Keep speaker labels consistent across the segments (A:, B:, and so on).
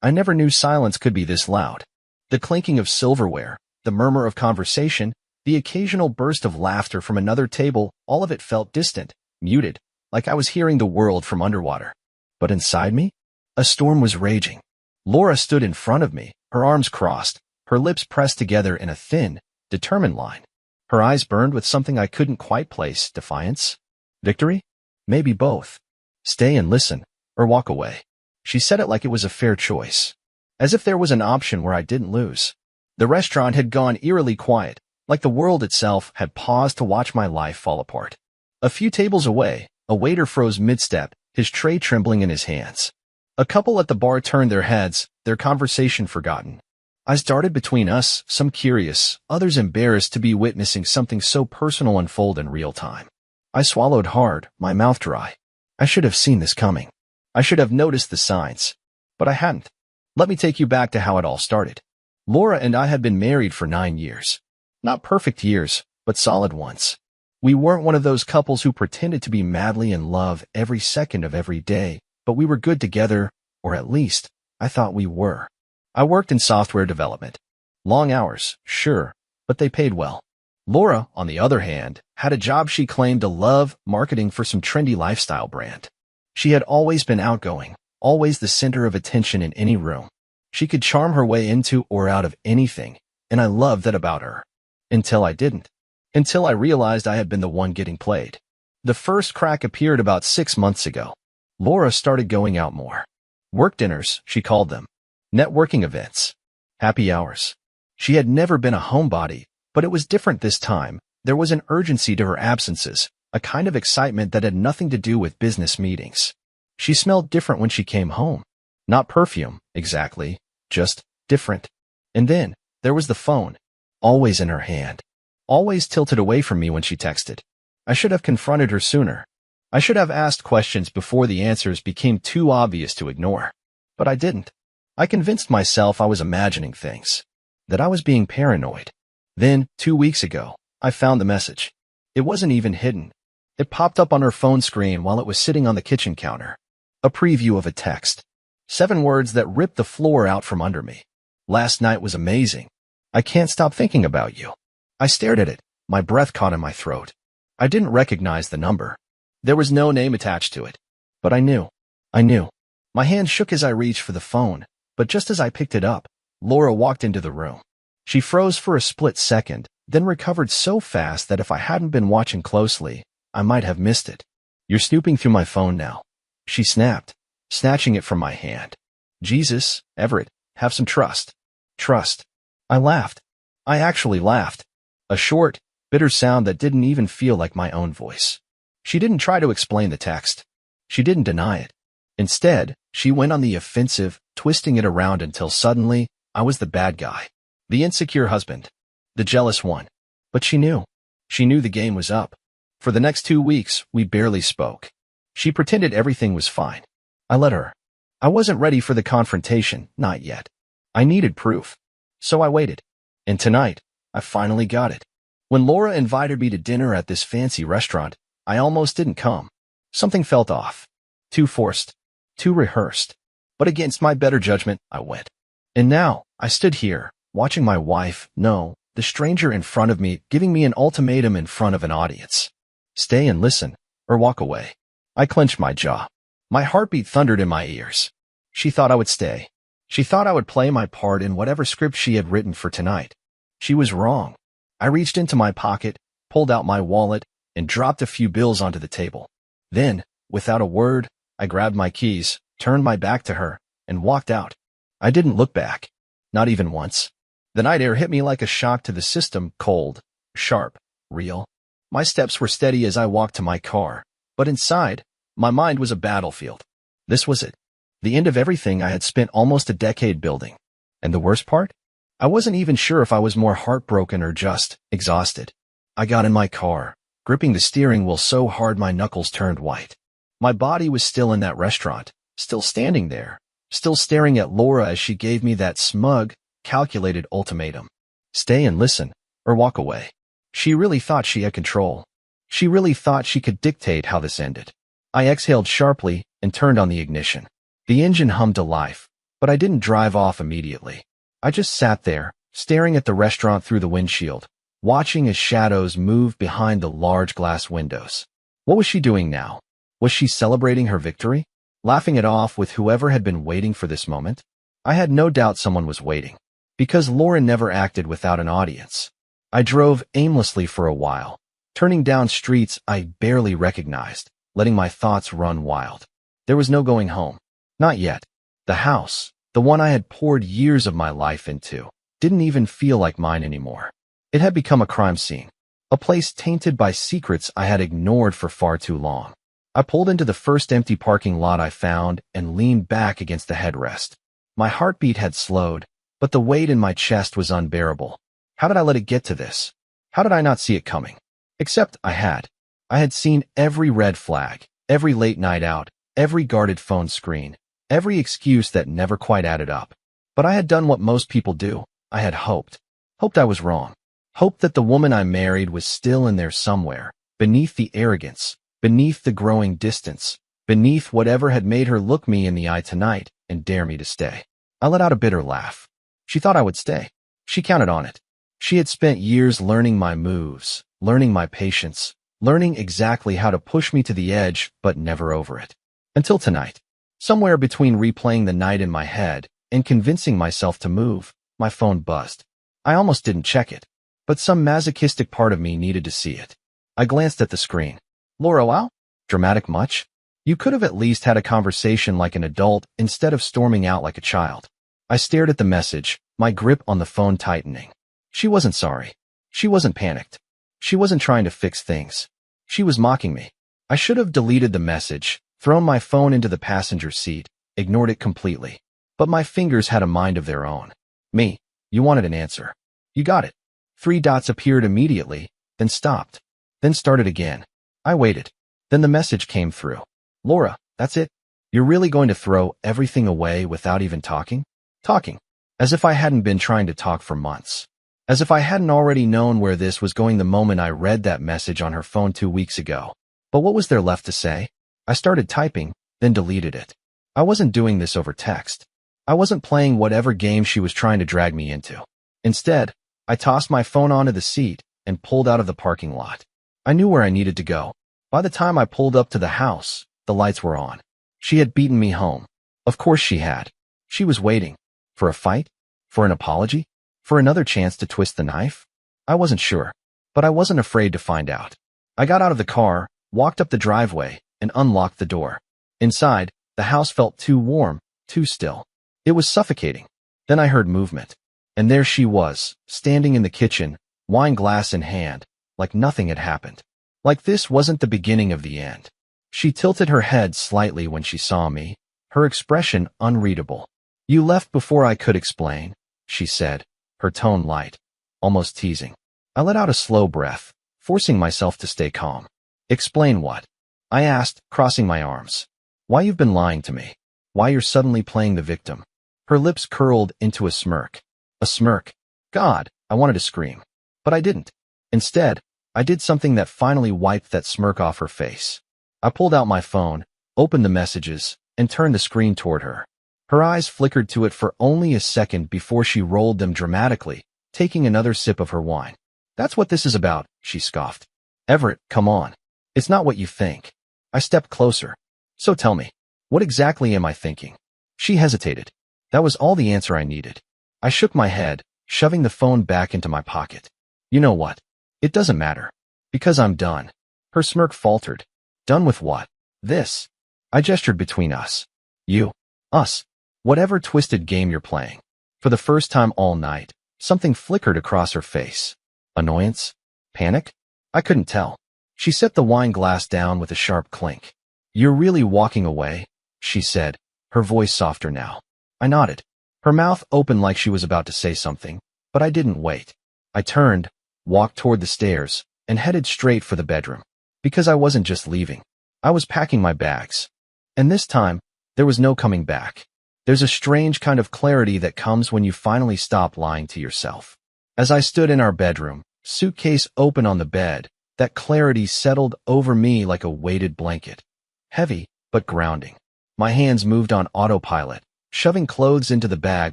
A: I never knew silence could be this loud. The clinking of silverware, the murmur of conversation, the occasional burst of laughter from another table, all of it felt distant, muted, like I was hearing the world from underwater. But inside me, a storm was raging. Laura stood in front of me, her arms crossed, her lips pressed together in a thin, determined line. Her eyes burned with something I couldn't quite place. Defiance? Victory? Maybe both. Stay and listen, or walk away. She said it like it was a fair choice, as if there was an option where I didn't lose. The restaurant had gone eerily quiet, like the world itself had paused to watch my life fall apart. A few tables away, a waiter froze mid-step, his tray trembling in his hands. A couple at the bar turned their heads, their conversation forgotten. I started between us, some curious, others embarrassed to be witnessing something so personal unfold in real time. I swallowed hard, my mouth dry. I should have seen this coming. I should have noticed the signs. But I hadn't. Let me take you back to how it all started. Laura and I had been married for 9 years. Not perfect years, but solid ones. We weren't one of those couples who pretended to be madly in love every second of every day, but we were good together, or at least, I thought we were. I worked in software development. Long hours, sure, but they paid well. Laura, on the other hand, had a job she claimed to love, marketing for some trendy lifestyle brand. She had always been outgoing, always the center of attention in any room. She could charm her way into or out of anything, and I loved that about her. Until I didn't. Until I realized I had been the one getting played. The first crack appeared about 6 months ago. Laura started going out more. Work dinners, she called them. Networking events. Happy hours. She had never been a homebody, but it was different this time. There was an urgency to her absences, a kind of excitement that had nothing to do with business meetings. She smelled different when she came home. Not perfume, exactly, just different. And then, there was the phone, always in her hand, always tilted away from me when she texted. I should have confronted her sooner. I should have asked questions before the answers became too obvious to ignore. But I didn't. I convinced myself I was imagining things, that I was being paranoid. Then, 2 weeks ago, I found the message. It wasn't even hidden. It popped up on her phone screen while it was sitting on the kitchen counter. A preview of a text. 7 words that ripped the floor out from under me. Last night was amazing. I can't stop thinking about you. I stared at it, my breath caught in my throat. I didn't recognize the number. There was no name attached to it. But I knew. I knew. My hand shook as I reached for the phone, but just as I picked it up, Laura walked into the room. She froze for a split second, then recovered so fast that if I hadn't been watching closely, I might have missed it. You're snooping through my phone now. She snapped, snatching it from my hand. Jesus, Everett, have some trust. Trust. I laughed. I actually laughed. A short, bitter sound that didn't even feel like my own voice. She didn't try to explain the text. She didn't deny it. Instead, she went on the offensive, twisting it around until suddenly, I was the bad guy. The insecure husband. The jealous one. But she knew. She knew the game was up. For the next 2 weeks, we barely spoke. She pretended everything was fine. I let her. I wasn't ready for the confrontation, not yet. I needed proof. So I waited. And tonight, I finally got it. When Laura invited me to dinner at this fancy restaurant, I almost didn't come. Something felt off. Too forced. Too rehearsed. But against my better judgment, I went. And now, I stood here, watching my wife, no, the stranger in front of me, giving me an ultimatum in front of an audience. Stay and listen, or walk away. I clenched my jaw. My heartbeat thundered in my ears. She thought I would stay. She thought I would play my part in whatever script she had written for tonight. She was wrong. I reached into my pocket, pulled out my wallet, and dropped a few bills onto the table. Then, without a word, I grabbed my keys, turned my back to her, and walked out. I didn't look back. Not even once. The night air hit me like a shock to the system, cold, sharp, real. My steps were steady as I walked to my car, but inside, my mind was a battlefield. This was it. The end of everything I had spent almost a decade building. And the worst part? I wasn't even sure if I was more heartbroken or just exhausted. I got in my car, gripping the steering wheel so hard my knuckles turned white. My body was still in that restaurant, still standing there, still staring at Laura as she gave me that smug, calculated ultimatum. Stay and listen, or walk away. She really thought she had control. She really thought she could dictate how this ended. I exhaled sharply and turned on the ignition. The engine hummed to life, But I didn't drive off immediately. I just sat there, staring at the restaurant through the windshield, watching as shadows moved behind the large glass windows. What was she doing now? Was she celebrating her victory? Laughing it off with whoever had been waiting for this moment? I had no doubt someone was waiting, because Lauren never acted without an audience. I drove aimlessly for a while, turning down streets I barely recognized, letting my thoughts run wild. There was no going home. Not yet. The house, the one I had poured years of my life into, didn't even feel like mine anymore. It had become a crime scene, a place tainted by secrets I had ignored for far too long. I pulled into the first empty parking lot I found and leaned back against the headrest. My heartbeat had slowed, but the weight in my chest was unbearable. How did I let it get to this? How did I not see it coming? Except I had. I had seen every red flag, every late night out, every guarded phone screen, every excuse that never quite added up. But I had done what most people do. I had hoped. Hoped I was wrong. Hoped that the woman I married was still in there somewhere, beneath the arrogance, beneath the growing distance, beneath whatever had made her look me in the eye tonight and dare me to stay. I let out a bitter laugh. She thought I would stay. She counted on it. She had spent years learning my moves, learning my patience, learning exactly how to push me to the edge, but never over it. Until tonight. Somewhere between replaying the night in my head and convincing myself to move, my phone buzzed. I almost didn't check it, but some masochistic part of me needed to see it. I glanced at the screen. Laura, wow? Dramatic much? You could have at least had a conversation like an adult instead of storming out like a child. I stared at the message, my grip on the phone tightening. She wasn't sorry. She wasn't panicked. She wasn't trying to fix things. She was mocking me. I should have deleted the message, thrown my phone into the passenger seat, ignored it completely. But my fingers had a mind of their own. Me, you wanted an answer. You got it. 3 dots appeared immediately, then stopped, then started again. I waited. Then the message came through. Laura, that's it? You're really going to throw everything away without even talking? Talking. As if I hadn't been trying to talk for months. As if I hadn't already known where this was going the moment I read that message on her phone 2 weeks ago. But what was there left to say? I started typing, then deleted it. I wasn't doing this over text. I wasn't playing whatever game she was trying to drag me into. Instead, I tossed my phone onto the seat and pulled out of the parking lot. I knew where I needed to go. By the time I pulled up to the house, the lights were on. She had beaten me home. Of course she had. She was waiting. For a fight? For an apology? For another chance to twist the knife? I wasn't sure, but I wasn't afraid to find out. I got out of the car, walked up the driveway, and unlocked the door. Inside, the house felt too warm, too still. It was suffocating. Then I heard movement. And there she was, standing in the kitchen, wine glass in hand, like nothing had happened. Like this wasn't the beginning of the end. She tilted her head slightly when she saw me, her expression unreadable. You left before I could explain, she said, her tone light, almost teasing. I let out a slow breath, forcing myself to stay calm. Explain what? I asked, crossing my arms. Why you've been lying to me. Why you're suddenly playing the victim. Her lips curled into a smirk. A smirk. God, I wanted to scream. But I didn't. Instead, I did something that finally wiped that smirk off her face. I pulled out my phone, opened the messages, and turned the screen toward her. Her eyes flickered to it for only a second before she rolled them dramatically, taking another sip of her wine. That's what this is about, she scoffed. Everett, come on. It's not what you think. I stepped closer. So tell me, what exactly am I thinking? She hesitated. That was all the answer I needed. I shook my head, shoving the phone back into my pocket. You know what? It doesn't matter. Because I'm done. Her smirk faltered. Done with what? This. I gestured between us. You. Us. Whatever twisted game you're playing. For the first time all night, something flickered across her face. Annoyance? Panic? I couldn't tell. She set the wine glass down with a sharp clink. You're really walking away, she said, her voice softer now. I nodded. Her mouth opened like she was about to say something, but I didn't wait. I turned, walked toward the stairs, and headed straight for the bedroom. Because I wasn't just leaving. I was packing my bags. And this time, there was no coming back. There's a strange kind of clarity that comes when you finally stop lying to yourself. As I stood in our bedroom, suitcase open on the bed, that clarity settled over me like a weighted blanket. Heavy, but grounding. My hands moved on autopilot, shoving clothes into the bag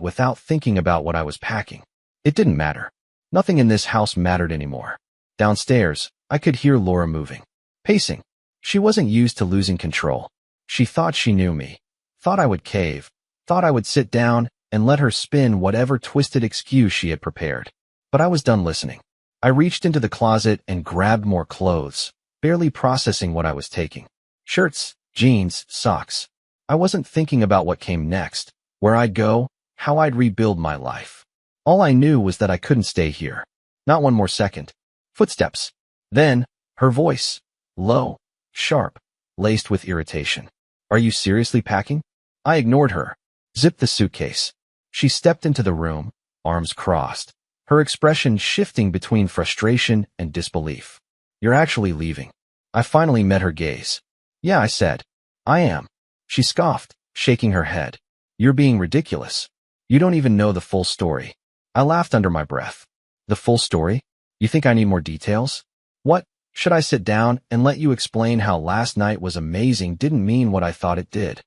A: without thinking about what I was packing. It didn't matter. Nothing in this house mattered anymore. Downstairs, I could hear Laura moving, pacing. She wasn't used to losing control. She thought she knew me, thought I would cave, thought I would sit down and let her spin whatever twisted excuse she had prepared. But I was done listening. I reached into the closet and grabbed more clothes, barely processing what I was taking. Shirts, jeans, socks. I wasn't thinking about what came next, where I'd go, how I'd rebuild my life. All I knew was that I couldn't stay here. Not one more second. Footsteps. Then, her voice. Low, sharp, laced with irritation. Are you seriously packing? I ignored her. Zipped the suitcase. She stepped into the room, arms crossed, her expression shifting between frustration and disbelief. You're actually leaving. I finally met her gaze. Yeah, I said. I am. She scoffed, shaking her head. You're being ridiculous. You don't even know the full story. I laughed under my breath. The full story? You think I need more details? What? Should I sit down and let you explain how last night was amazing didn't mean what I thought it did?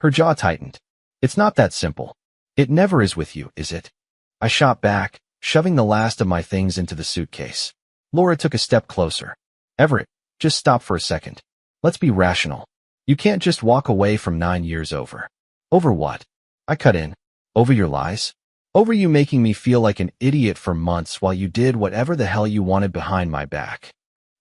A: Her jaw tightened. It's not that simple. It never is with you, is it? I shot back, shoving the last of my things into the suitcase. Laura took a step closer. Everett, just stop for a second. Let's be rational. You can't just walk away from 9 years over. Over what? I cut in. Over your lies? Over you making me feel like an idiot for months while you did whatever the hell you wanted behind my back.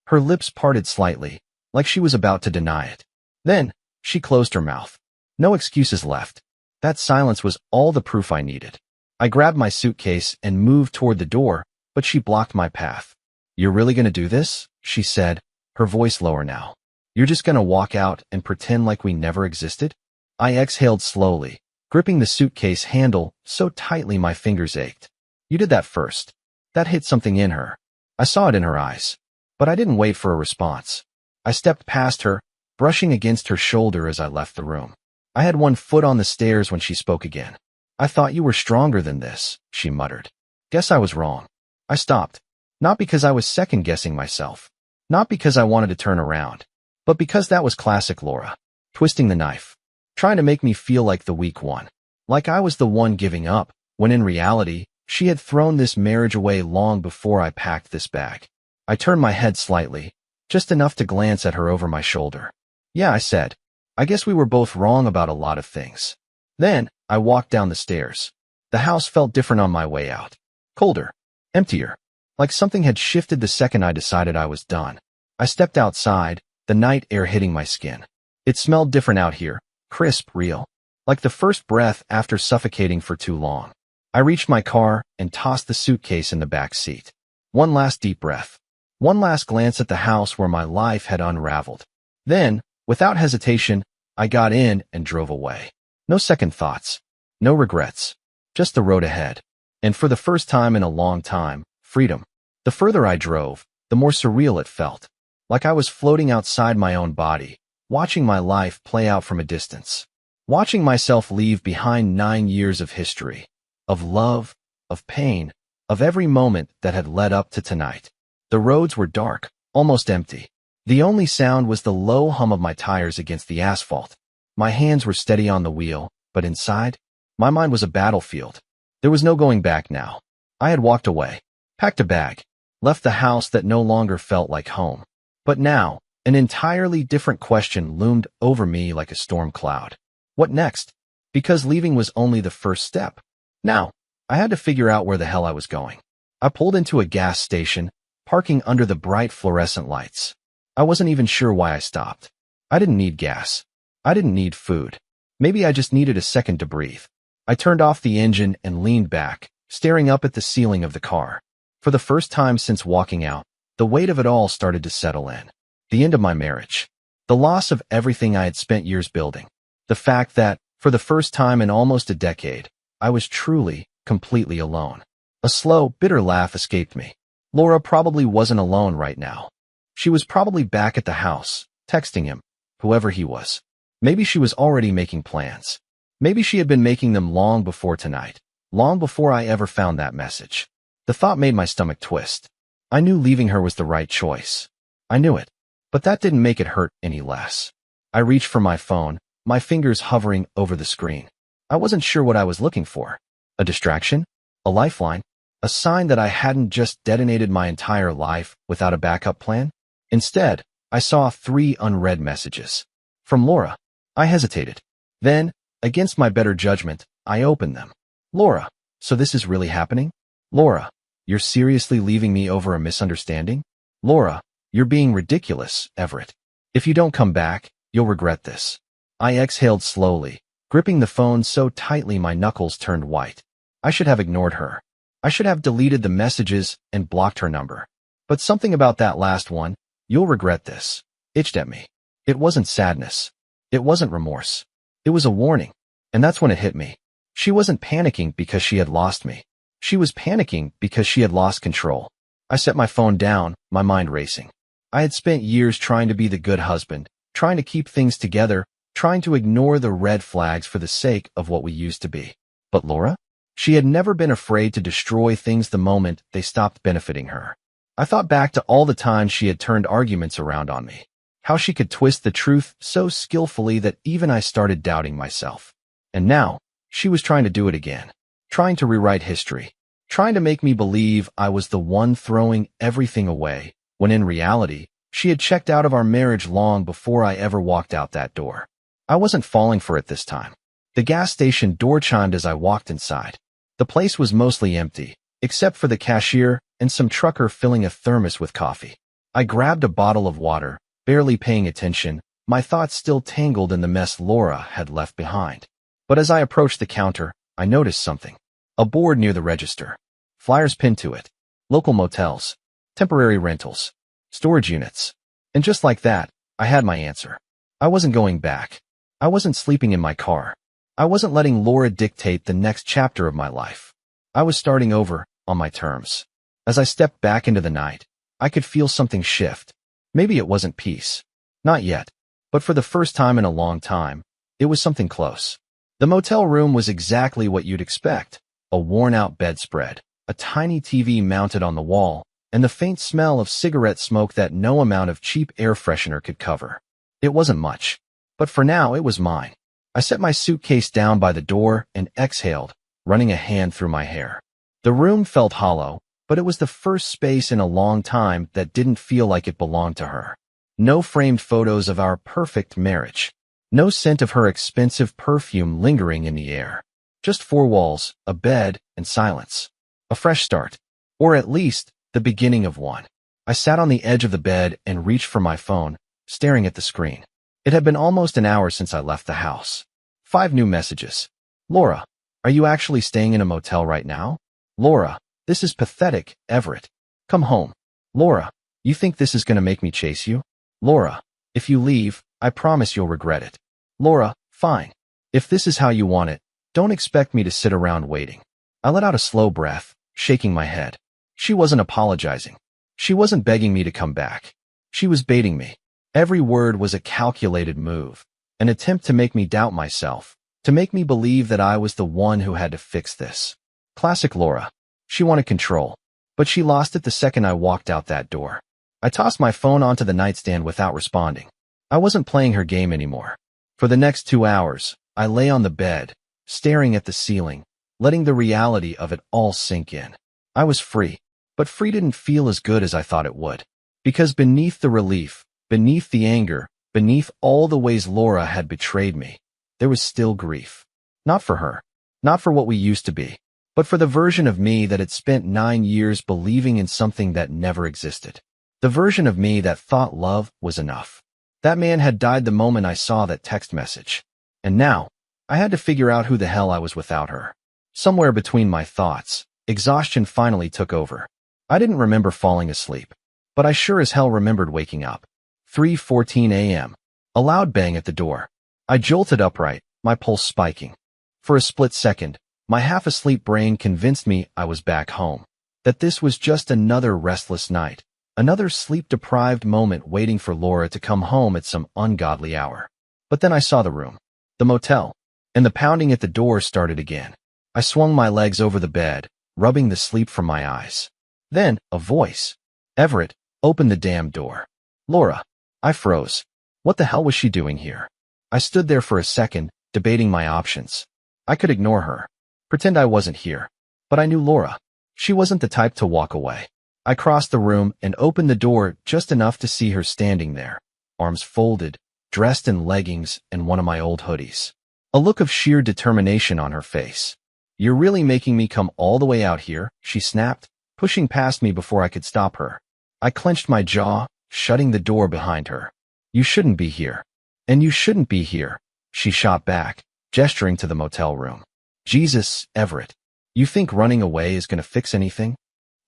A: Her lips parted slightly, like she was about to deny it. Then, she closed her mouth. No excuses left. That silence was all the proof I needed. I grabbed my suitcase and moved toward the door, but she blocked my path. You're really gonna do this? She said, her voice lower now. You're just gonna walk out and pretend like we never existed? I exhaled slowly, gripping the suitcase handle so tightly my fingers ached. You did that first. That hit something in her. I saw it in her eyes. But I didn't wait for a response. I stepped past her, brushing against her shoulder as I left the room. I had one foot on the stairs when she spoke again. I thought you were stronger than this, she muttered. Guess I was wrong. I stopped. Not because I was second-guessing myself. Not because I wanted to turn around. But because that was classic Laura. Twisting the knife. Trying to make me feel like the weak one. Like I was the one giving up, when in reality, she had thrown this marriage away long before I packed this bag. I turned my head slightly, just enough to glance at her over my shoulder. Yeah, I said. I guess we were both wrong about a lot of things. Then, I walked down the stairs. The house felt different on my way out. Colder. Emptier. Like something had shifted the second I decided I was done. I stepped outside, the night air hitting my skin. It smelled different out here. Crisp, real. Like the first breath after suffocating for too long. I reached my car and tossed the suitcase in the back seat. One last deep breath. One last glance at the house where my life had unraveled. Then, without hesitation, I got in and drove away. No second thoughts. No regrets. Just the road ahead. And for the first time in a long time, freedom. The further I drove, the more surreal it felt. Like I was floating outside my own body, watching my life play out from a distance. Watching myself leave behind 9 years of history. Of love, of pain, of every moment that had led up to tonight. The roads were dark, almost empty. The only sound was the low hum of my tires against the asphalt. My hands were steady on the wheel, but inside, my mind was a battlefield. There was no going back now. I had walked away, packed a bag, left the house that no longer felt like home. But now, an entirely different question loomed over me like a storm cloud. What next? Because leaving was only the first step. Now, I had to figure out where the hell I was going. I pulled into a gas station, parking under the bright fluorescent lights. I wasn't even sure why I stopped. I didn't need gas. I didn't need food. Maybe I just needed a second to breathe. I turned off the engine and leaned back, staring up at the ceiling of the car. For the first time since walking out, the weight of it all started to settle in. The end of my marriage. The loss of everything I had spent years building. The fact that, for the first time in almost a decade, I was truly, completely alone. A slow, bitter laugh escaped me. Laura probably wasn't alone right now. She was probably back at the house, texting him, whoever he was. Maybe she was already making plans. Maybe she had been making them long before tonight, long before I ever found that message. The thought made my stomach twist. I knew leaving her was the right choice. I knew it, but that didn't make it hurt any less. I reached for my phone, my fingers hovering over the screen. I wasn't sure what I was looking for. A distraction? A lifeline? A sign that I hadn't just detonated my entire life without a backup plan? Instead, I saw 3 unread messages. From Laura. I hesitated. Then, against my better judgment, I opened them. Laura, so this is really happening? Laura, you're seriously leaving me over a misunderstanding? Laura, you're being ridiculous, Everett. If you don't come back, you'll regret this. I exhaled slowly, gripping the phone so tightly my knuckles turned white. I should have ignored her. I should have deleted the messages and blocked her number. But something about that last one, "You'll regret this," itched at me. It wasn't sadness. It wasn't remorse. It was a warning. And that's when it hit me. She wasn't panicking because she had lost me. She was panicking because she had lost control. I set my phone down, my mind racing. I had spent years trying to be the good husband, trying to keep things together, trying to ignore the red flags for the sake of what we used to be. But Laura? She had never been afraid to destroy things the moment they stopped benefiting her. I thought back to all the times she had turned arguments around on me. How she could twist the truth so skillfully that even I started doubting myself. And now, she was trying to do it again. Trying to rewrite history. Trying to make me believe I was the one throwing everything away, when in reality, she had checked out of our marriage long before I ever walked out that door. I wasn't falling for it this time. The gas station door chimed as I walked inside. The place was mostly empty, except for the cashier and some trucker filling a thermos with coffee. I grabbed a bottle of water, barely paying attention, my thoughts still tangled in the mess Laura had left behind. But as I approached the counter, I noticed something. A board near the register. Flyers pinned to it. Local motels. Temporary rentals. Storage units. And just like that, I had my answer. I wasn't going back. I wasn't sleeping in my car. I wasn't letting Laura dictate the next chapter of my life. I was starting over, on my terms. As I stepped back into the night, I could feel something shift. Maybe it wasn't peace. Not yet. But for the first time in a long time, it was something close. The motel room was exactly what you'd expect. A worn-out bedspread, a tiny TV mounted on the wall, and the faint smell of cigarette smoke that no amount of cheap air freshener could cover. It wasn't much. But for now, it was mine. I set my suitcase down by the door and exhaled, running a hand through my hair. The room felt hollow, but it was the first space in a long time that didn't feel like it belonged to her. No framed photos of our perfect marriage. No scent of her expensive perfume lingering in the air. Just 4 walls, a bed, and silence. A fresh start. Or at least, the beginning of one. I sat on the edge of the bed and reached for my phone, staring at the screen. It had been almost an hour since I left the house. 5 new messages. Laura, are you actually staying in a motel right now? Laura, this is pathetic, Everett. Come home. Laura, you think this is going to make me chase you? Laura, if you leave, I promise you'll regret it. Laura, fine. If this is how you want it, don't expect me to sit around waiting. I let out a slow breath, shaking my head. She wasn't apologizing. She wasn't begging me to come back. She was baiting me. Every word was a calculated move, an attempt to make me doubt myself, to make me believe that I was the one who had to fix this. Classic Laura. She wanted control, but she lost it the second I walked out that door. I tossed my phone onto the nightstand without responding. I wasn't playing her game anymore. For the next 2 hours, I lay on the bed, staring at the ceiling, letting the reality of it all sink in. I was free, but free didn't feel as good as I thought it would. Because beneath the relief, beneath the anger, beneath all the ways Laura had betrayed me, there was still grief. Not for her, not for what we used to be, but for the version of me that had spent 9 years believing in something that never existed. The version of me that thought love was enough. That man had died the moment I saw that text message. And now, I had to figure out who the hell I was without her. Somewhere between my thoughts, exhaustion finally took over. I didn't remember falling asleep, but I sure as hell remembered waking up. 3:14 a.m. A loud bang at the door. I jolted upright, my pulse spiking. For a split second, my half-asleep brain convinced me I was back home, that this was just another restless night, another sleep-deprived moment waiting for Laura to come home at some ungodly hour. But then I saw the room, the motel, and the pounding at the door started again. I swung my legs over the bed, rubbing the sleep from my eyes. Then, a voice. Everett, open the damn door. Laura. I froze. What the hell was she doing here? I stood there for a second, debating my options. I could ignore her, pretend I wasn't here. But I knew Laura. She wasn't the type to walk away. I crossed the room and opened the door just enough to see her standing there, arms folded, dressed in leggings and one of my old hoodies. A look of sheer determination on her face. "You're really making me come all the way out here," she snapped, pushing past me before I could stop her. I clenched my jaw, shutting the door behind her. "You shouldn't be here. And you shouldn't be here," she shot back, gesturing to the motel room. "Jesus, Everett. You think running away is going to fix anything?"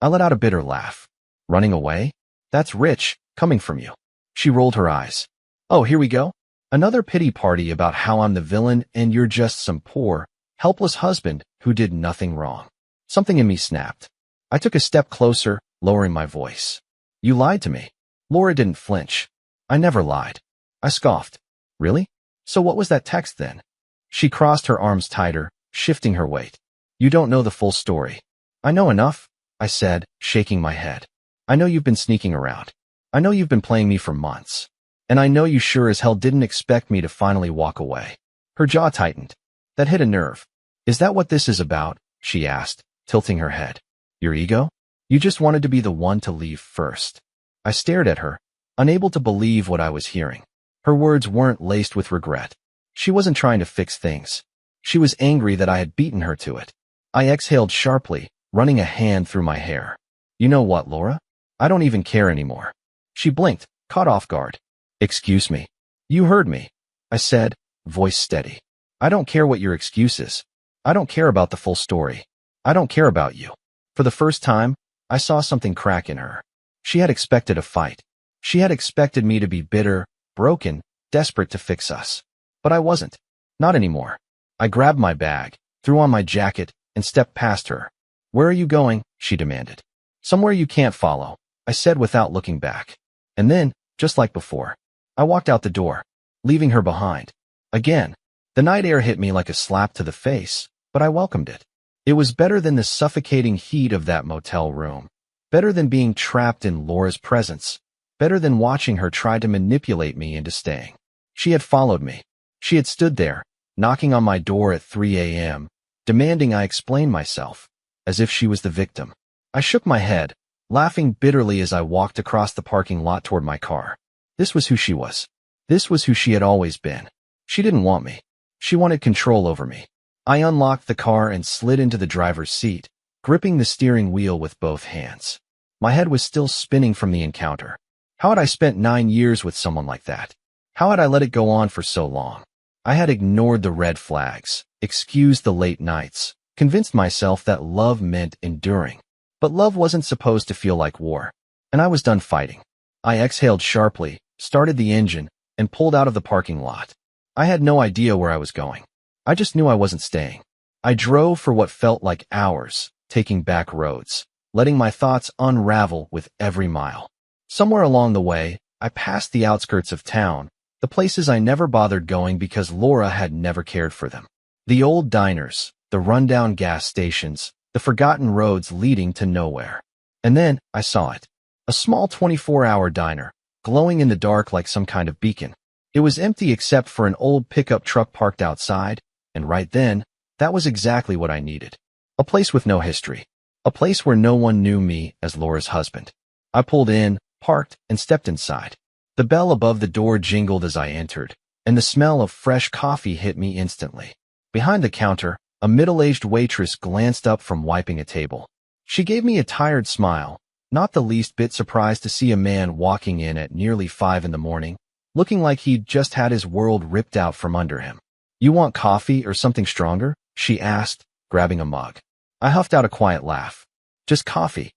A: I let out a bitter laugh. "Running away? That's rich, coming from you." She rolled her eyes. "Oh, here we go? Another pity party about how I'm the villain and you're just some poor, helpless husband who did nothing wrong." Something in me snapped. I took a step closer, lowering my voice. "You lied to me." Laura didn't flinch. "I never lied." I scoffed. "Really? So what was that text then?" She crossed her arms tighter, shifting her weight. "You don't know the full story." "I know enough," I said, shaking my head. "I know you've been sneaking around. I know you've been playing me for months. And I know you sure as hell didn't expect me to finally walk away." Her jaw tightened. That hit a nerve. "Is that what this is about?" she asked, tilting her head. "Your ego? You just wanted to be the one to leave first." I stared at her, unable to believe what I was hearing. Her words weren't laced with regret. She wasn't trying to fix things. She was angry that I had beaten her to it. I exhaled sharply, running a hand through my hair. "You know what, Laura? I don't even care anymore." She blinked, caught off guard. "Excuse me." "You heard me," I said, voice steady. "I don't care what your excuse is. I don't care about the full story. I don't care about you." For the first time, I saw something crack in her. She had expected a fight. She had expected me to be bitter, broken, desperate to fix us. But I wasn't. Not anymore. I grabbed my bag, threw on my jacket, and stepped past her. "Where are you going?" she demanded. "Somewhere you can't follow," I said without looking back. And then, just like before, I walked out the door, leaving her behind. Again, the night air hit me like a slap to the face, but I welcomed it. It was better than the suffocating heat of that motel room, better than being trapped in Laura's presence, better than watching her try to manipulate me into staying. She had followed me. She had stood there, knocking on my door at 3 a.m., demanding I explain myself, as if she was the victim. I shook my head, laughing bitterly as I walked across the parking lot toward my car. This was who she was. This was who she had always been. She didn't want me. She wanted control over me. I unlocked the car and slid into the driver's seat, gripping the steering wheel with both hands. My head was still spinning from the encounter. How had I spent 9 years with someone like that? How had I let it go on for so long? I had ignored the red flags, excused the late nights, convinced myself that love meant enduring. But love wasn't supposed to feel like war, and I was done fighting. I exhaled sharply, started the engine, and pulled out of the parking lot. I had no idea where I was going. I just knew I wasn't staying. I drove for what felt like hours, taking back roads, letting my thoughts unravel with every mile. Somewhere along the way, I passed the outskirts of town, the places I never bothered going because Laura had never cared for them. The old diners, the rundown gas stations, the forgotten roads leading to nowhere. And then I saw it. A small 24-hour diner, glowing in the dark like some kind of beacon. It was empty except for an old pickup truck parked outside, and right then, that was exactly what I needed. A place with no history. A place where no one knew me as Laura's husband. I pulled in, parked, and stepped inside. The bell above the door jingled as I entered, and the smell of fresh coffee hit me instantly. Behind the counter, a middle-aged waitress glanced up from wiping a table. She gave me a tired smile, not the least bit surprised to see a man walking in at nearly 5 in the morning, looking like he'd just had his world ripped out from under him. "You want coffee or something stronger?" she asked, grabbing a mug. I huffed out a quiet laugh. "Just coffee."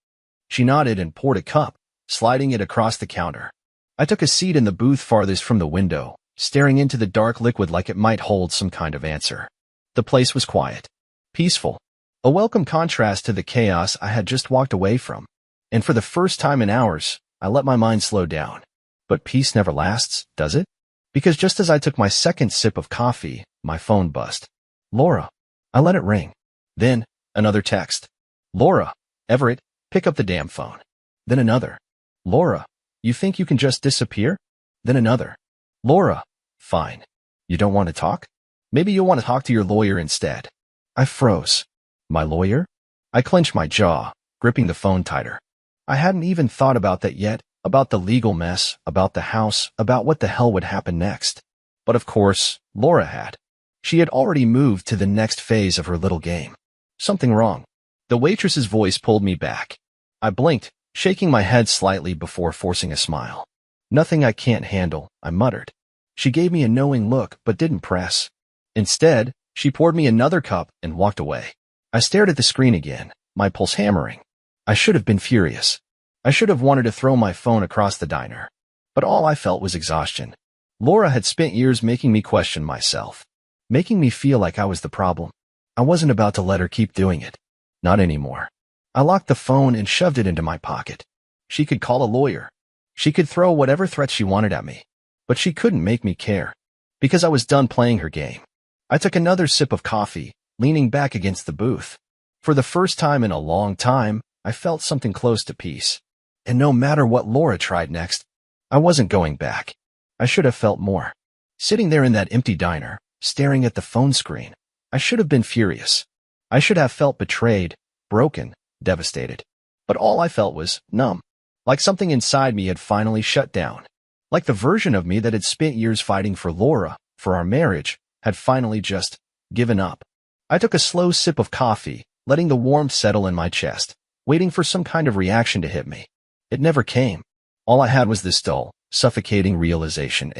A: She nodded and poured a cup, sliding it across the counter. I took a seat in the booth farthest from the window, staring into the dark liquid like it might hold some kind of answer. The place was quiet, peaceful, a welcome contrast to the chaos I had just walked away from. And for the first time in hours, I let my mind slow down. But peace never lasts, does it? Because just as I took my second sip of coffee, my phone buzzed. "Laura." I let it ring. Then, another text. "Laura, Everett, pick up the damn phone." Then another. "Laura, you think you can just disappear?" Then another. "Laura, fine. You don't want to talk?" Maybe you'll want to talk to your lawyer instead. I froze. My lawyer? I clenched my jaw, gripping the phone tighter. I hadn't even thought about that yet, about the legal mess, about the house, about what the hell would happen next. But of course, Laura had. She had already moved to the next phase of her little game. Something wrong. The waitress's voice pulled me back. I blinked, shaking my head slightly before forcing a smile. Nothing I can't handle, I muttered. She gave me a knowing look, but didn't press. Instead, she poured me another cup and walked away. I stared at the screen again, my pulse hammering. I should have been furious. I should have wanted to throw my phone across the diner. But all I felt was exhaustion. Laura had spent years making me question myself, making me feel like I was the problem. I wasn't about to let her keep doing it. Not anymore. I locked the phone and shoved it into my pocket. She could call a lawyer. She could throw whatever threats she wanted at me. But she couldn't make me care. Because I was done playing her game. I took another sip of coffee, leaning back against the booth. For the first time in a long time, I felt something close to peace. And no matter what Laura tried next, I wasn't going back. I should have felt more. Sitting there in that empty diner, staring at the phone screen, I should have been furious. I should have felt betrayed, broken, devastated. But all I felt was numb. Like something inside me had finally shut down. Like the version of me that had spent years fighting for Laura, for our marriage, had finally just given up. I took a slow sip of coffee, letting the warmth settle in my chest, waiting for some kind of reaction to hit me. It never came. All I had was this dull, suffocating realization.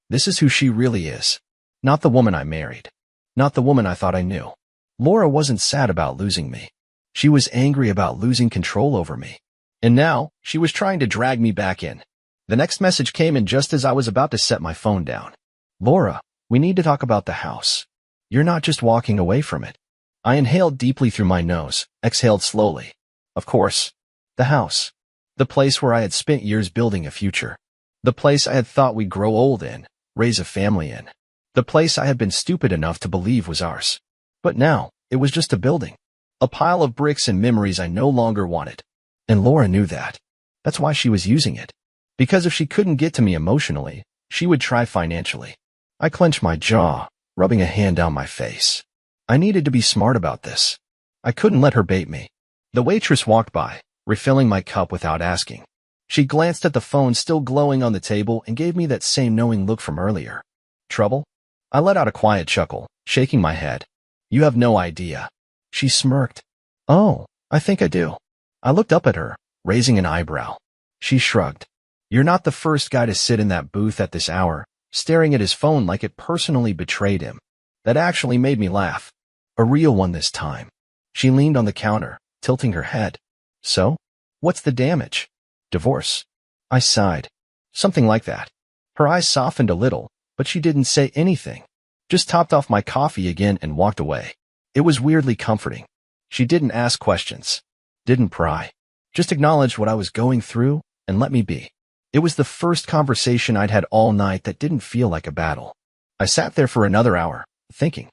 A: This is who she really is. Not the woman I married. Not the woman I thought I knew. Laura wasn't sad about losing me. She was angry about losing control over me. And now, she was trying to drag me back in. The next message came in just as I was about to set my phone down. Laura, we need to talk about the house. You're not just walking away from it. I inhaled deeply through my nose, exhaled slowly. Of course. The house. The place where I had spent years building a future. The place I had thought we'd grow old in, raise a family in. The place I had been stupid enough to believe was ours. But now, it was just a building. A pile of bricks and memories I no longer wanted. And Laura knew that. That's why she was using it. Because if she couldn't get to me emotionally, she would try financially. I clenched my jaw, rubbing a hand down my face. I needed to be smart about this. I couldn't let her bait me. The waitress walked by, refilling my cup without asking. She glanced at the phone still glowing on the table and gave me that same knowing look from earlier. Trouble? I let out a quiet chuckle, shaking my head. You have no idea. She smirked. Oh, I think I do. I looked up at her, raising an eyebrow. She shrugged. You're not the first guy to sit in that booth at this hour, staring at his phone like it personally betrayed him. That actually made me laugh. A real one this time. She leaned on the counter, tilting her head. So? What's the damage? Divorce. I sighed. Something like that. Her eyes softened a little, but she didn't say anything. Just topped off my coffee again and walked away. It was weirdly comforting. She didn't ask questions. Didn't pry. Just acknowledged what I was going through and let me be. It was the first conversation I'd had all night that didn't feel like a battle. I sat there for another hour, thinking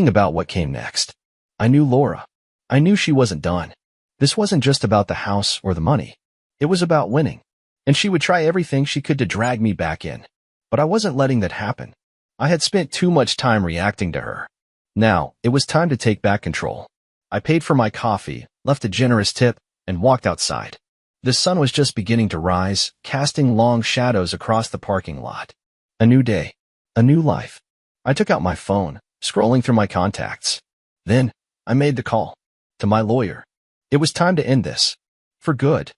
A: about what came next. I knew Laura. I knew she wasn't done. This wasn't just about the house or the money. It was about winning. And she would try everything she could to drag me back in. But I wasn't letting that happen. I had spent too much time reacting to her. Now, it was time to take back control. I paid for my coffee, left a generous tip, and walked outside. The sun was just beginning to rise, casting long shadows across the parking lot. A new day. A new life. I took out my phone, scrolling through my contacts. Then, I made the call. To my lawyer. It was time to end this. For good.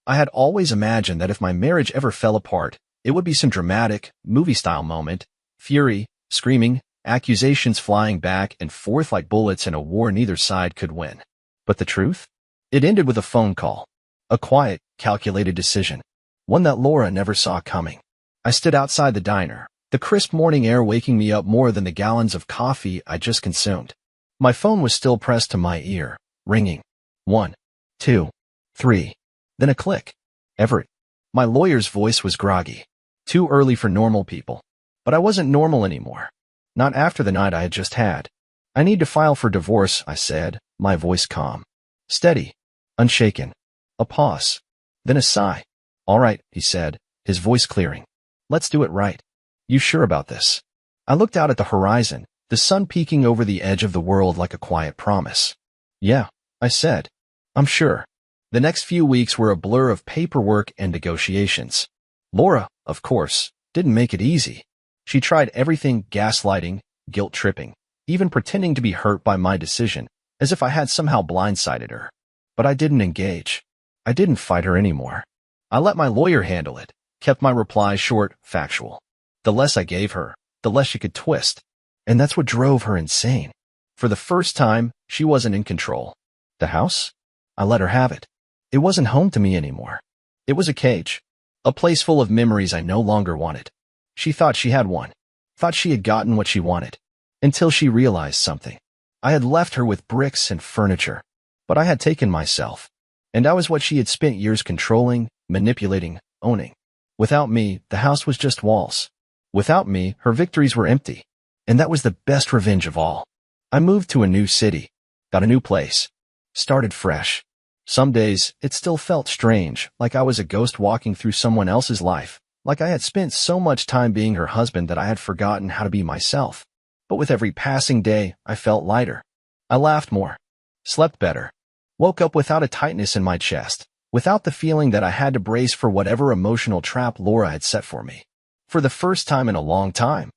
A: I had always imagined that if my marriage ever fell apart, it would be some dramatic, movie-style moment. Fury, screaming, accusations flying back and forth like bullets in a war neither side could win. But the truth? It ended with a phone call. A quiet, calculated decision. One that Laura never saw coming. I stood outside the diner, the crisp morning air waking me up more than the gallons of coffee I just consumed. My phone was still pressed to my ear, ringing. 1, 2, 3. Then a click. Everett. My lawyer's voice was groggy. Too early for normal people. But I wasn't normal anymore. Not after the night I had just had. I need to file for divorce, I said, my voice calm. Steady. Unshaken. A pause. Then a sigh. All right, he said, his voice clearing. Let's do it right. You sure about this? I looked out at the horizon, the sun peeking over the edge of the world like a quiet promise. Yeah, I said. I'm sure. The next few weeks were a blur of paperwork and negotiations. Laura, of course, didn't make it easy. She tried everything: gaslighting, guilt-tripping, even pretending to be hurt by my decision, as if I had somehow blindsided her. But I didn't engage. I didn't fight her anymore. I let my lawyer handle it, kept my replies short, factual. The less I gave her, the less she could twist. And that's what drove her insane. For the first time, she wasn't in control. The house? I let her have it. It wasn't home to me anymore. It was a cage. A place full of memories I no longer wanted. She thought she had one. Thought she had gotten what she wanted. Until she realized something. I had left her with bricks and furniture. But I had taken myself. And I was what she had spent years controlling, manipulating, owning. Without me, the house was just walls. Without me, her victories were empty. And that was the best revenge of all. I moved to a new city. Got a new place. Started fresh. Some days, it still felt strange, like I was a ghost walking through someone else's life, like I had spent so much time being her husband that I had forgotten how to be myself. But with every passing day, I felt lighter. I laughed more. Slept better. Woke up without a tightness in my chest, without the feeling that I had to brace for whatever emotional trap Laura had set for me. For the first time in a long time,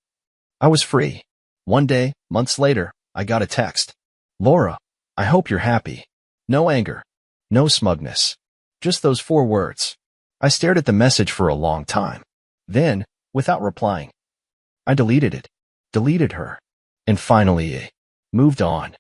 A: I was free. One day, months later, I got a text. Laura, I hope you're happy. No anger. No smugness. Just those 4 words. I stared at the message for a long time. Then, without replying, I deleted it. Deleted her. And finally, moved on.